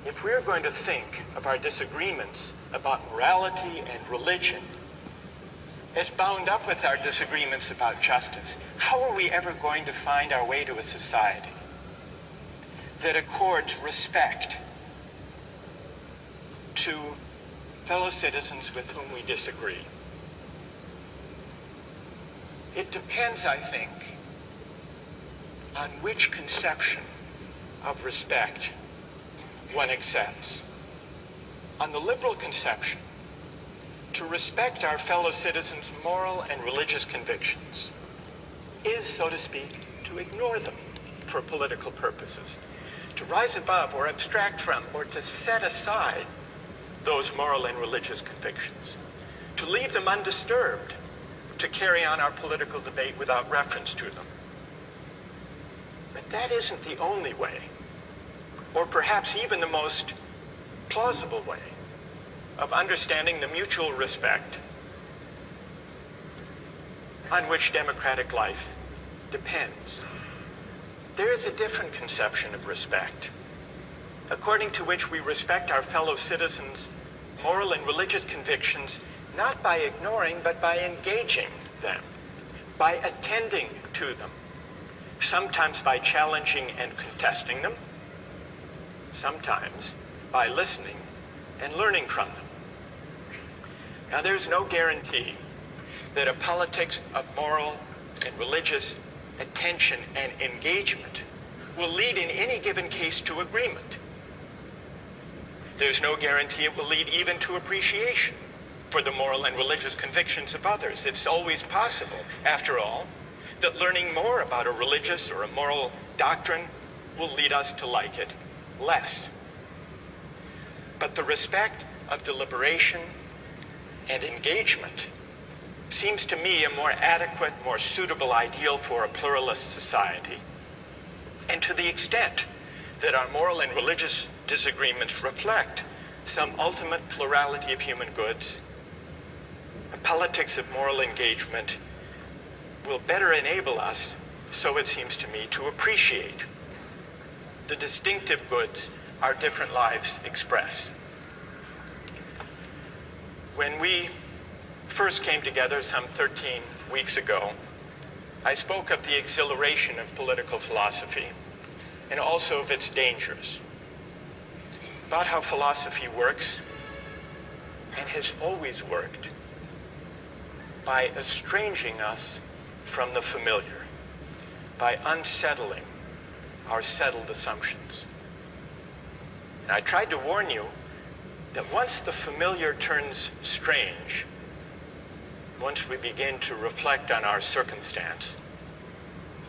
if we're going to think of our disagreements about morality and religion as bound up with our disagreements about justice, how are we ever going to find our way to a society that accords respect to fellow citizens with whom we disagree? It depends, I think, on which conception of respect one accepts. On the liberal conception, to respect our fellow citizens' moral and religious convictions is, so to speak, to ignore them for political purposes, to rise above or abstract from or to set aside those moral and religious convictions, to leave them undisturbed, to carry on our political debate without reference to them. But that isn't the only way, or perhaps even the most plausible way of understanding the mutual respect on which democratic life depends. There is a different conception of respect, according to which we respect our fellow citizens' moral and religious convictions not by ignoring, but by engaging them, by attending to them, sometimes by challenging and contesting them, sometimes by listening and learning from them. Now, there's no guarantee that a politics of moral and religious attention and engagement will lead in any given case to agreement. There's no guarantee it will lead even to appreciation for the moral and religious convictions of others. It's always possible, after all, that learning more about a religious or a moral doctrine will lead us to like it less. But the respect of deliberation and engagement seems to me a more adequate, more suitable ideal for a pluralist society. And to the extent that our moral and religious disagreements reflect some ultimate plurality of human goods, a politics of moral engagement will better enable us, so it seems to me, to appreciate the distinctive goods our different lives express. When we first came together some 13 weeks ago, I spoke of the exhilaration of political philosophy and also of its dangers, about how philosophy works and has always worked by estranging us from the familiar, by unsettling our settled assumptions. And I tried to warn you that once the familiar turns strange, once we begin to reflect on our circumstance,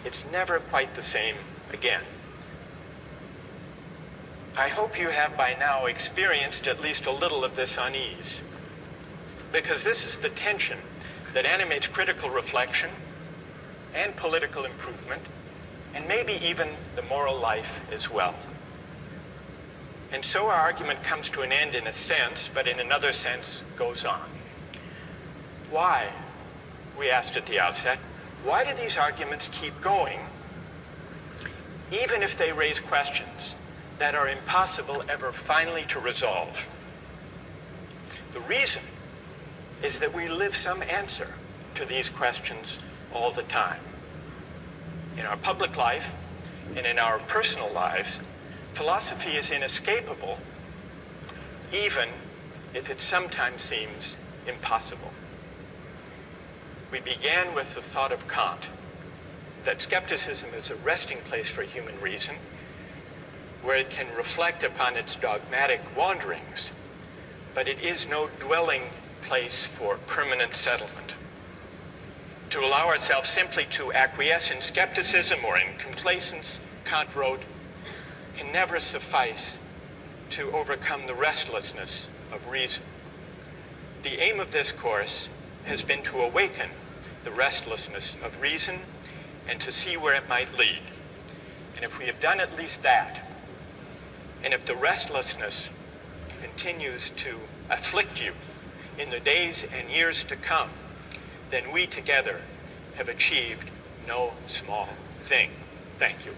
it's never quite the same again. I hope you have by now experienced at least a little of this unease, because this is the tension that animates critical reflection and political improvement, and maybe even the moral life as well. And so our argument comes to an end in a sense, but in another sense goes on. Why, we asked at the outset, why do these arguments keep going, even if they raise questions that are impossible ever finally to resolve? The reason is that we live some answer to these questions all the time. In our public life and in our personal lives, philosophy is inescapable, even if it sometimes seems impossible. We began with the thought of Kant, that skepticism is a resting place for human reason, where it can reflect upon its dogmatic wanderings, but it is no dwelling place for permanent settlement. To allow ourselves simply to acquiesce in skepticism or in complacence, Kant wrote, can never suffice to overcome the restlessness of reason. The aim of this course has been to awaken the restlessness of reason and to see where it might lead. And if we have done at least that, and if the restlessness continues to afflict you in the days and years to come, then we together have achieved no small thing. Thank you.